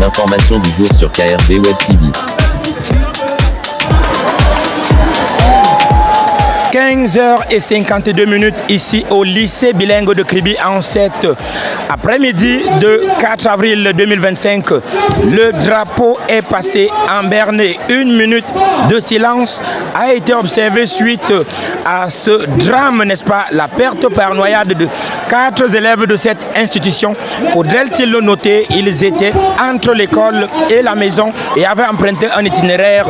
L'information du jour sur KRV Web TV. 15h52 ici au lycée bilingue de Kribi en cet après-midi de 4 avril 2025. Le drapeau est passé en Bernay. Une minute de silence a été observée suite à ce drame, n'est-ce pas? La perte par noyade de 4 élèves de cette institution. Faudrait-il le noter, ils étaient entre l'école et la maison et avaient emprunté un itinéraire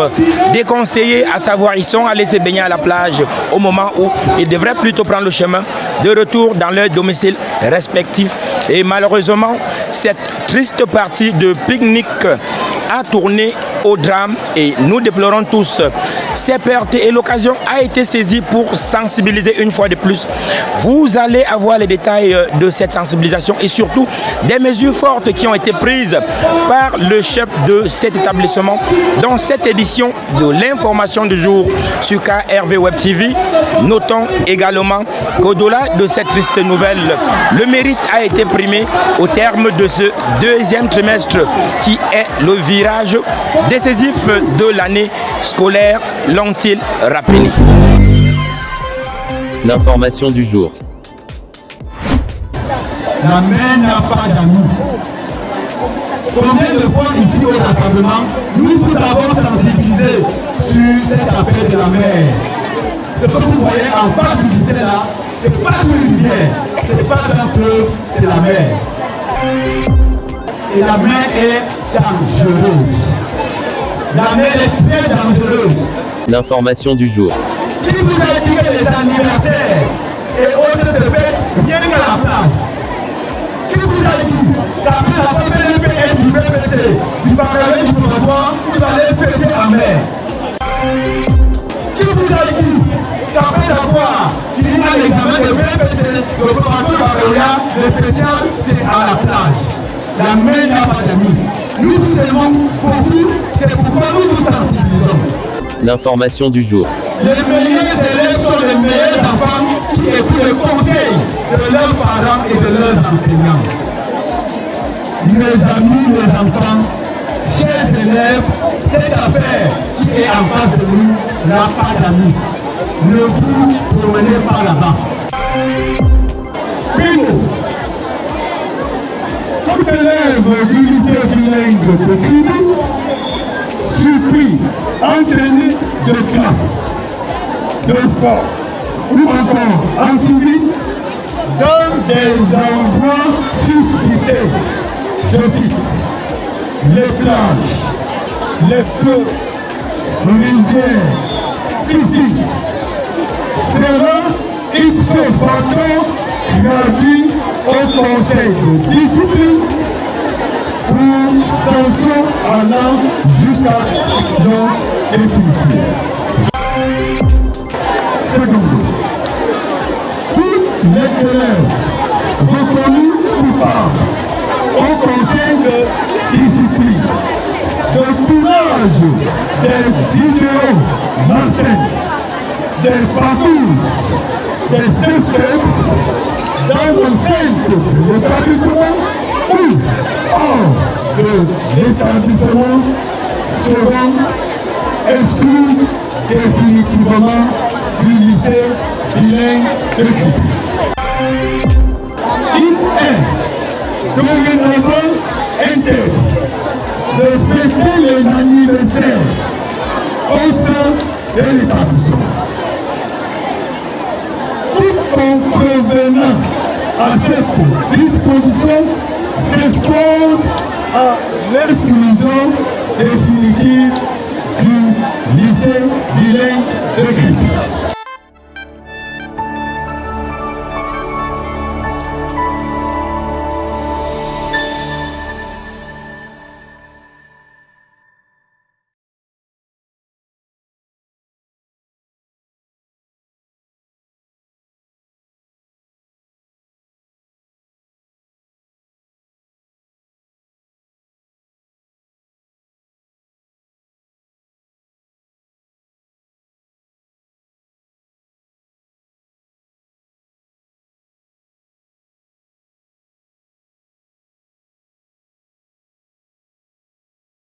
déconseillé, à savoir ils sont allés se baigner à la plage au moment où ils devraient plutôt prendre le chemin de retour dans leur domicile respectif. Et malheureusement, cette triste partie de pique-nique a tourné au drame et nous déplorons tous ces pertes et l'occasion a été saisie pour sensibiliser une fois de plus. Vous allez avoir les détails de cette sensibilisation et surtout des mesures fortes qui ont été prises par le chef de cet établissement dans cette édition de l'information du jour sur KRV Web TV. Notons également qu'au-delà de cette triste nouvelle, le mérite a été primé au terme de ce deuxième trimestre qui est le virage décisif de l'année scolaire, l'ont-ils rappelé. L'information du jour. La mer n'a pas d'amis. Combien de fois ici au rassemblement, nous vous avons sensibilisé sur cet appel de la mer. Ce que vous voyez en face du lycée là, c'est pas une rivière, c'est pas un fleuve, c'est la mer. Et la mer est dangereuse. La mer est très dangereuse. L'information du jour. Qui vous a dit que les anniversaires et autres se fêtent rien qu'à la plage? Qui vous a dit qu'après la PNPS du BPC, du Parlement du Pouvoir, vous allez fêter en mer? Qui vous a dit qu'après avoir fini l'examen de BPC, le Parlement baccalauréat, le spécial, c'est à la plage? La mer n'a pas d'amis. Nous vous aimons beaucoup, c'est pourquoi nous vous sensibilisons. L'information du jour. Les meilleurs élèves sont les meilleurs enfants qui écoutent les conseils de leurs parents et de leurs enseignants. Mes amis, mes enfants, chers élèves, cette affaire qui est en face de nous n'a pas d'amis. Ne vous promenez pas là-bas. Bingo! Tout élève du lycée bilingue de Kribi, surpris, en tenue de classe, de sport ou encore en civil, dans des endroits suscités, je cite, les plages, les feux, rivières, piscines, sera ipso facto gratuit au conseil de discipline pour sanction allant jusqu'à l'exclusion définitive. Seconde, tous les élèves reconnus coupables au conseil de discipline de tournage des vidéos malsaines, des parcours, des suspects dans l'enceinte de l'établissement ou hors de l'établissement seront exclus définitivement du lycée bilingue de Kribi. Il est dorénavant interdit de fêter les anniversaires au sein de l'établissement. Tout contrevenant à cette disposition s'expose à l'exclusion définitive du lycée bilingue de Kribi.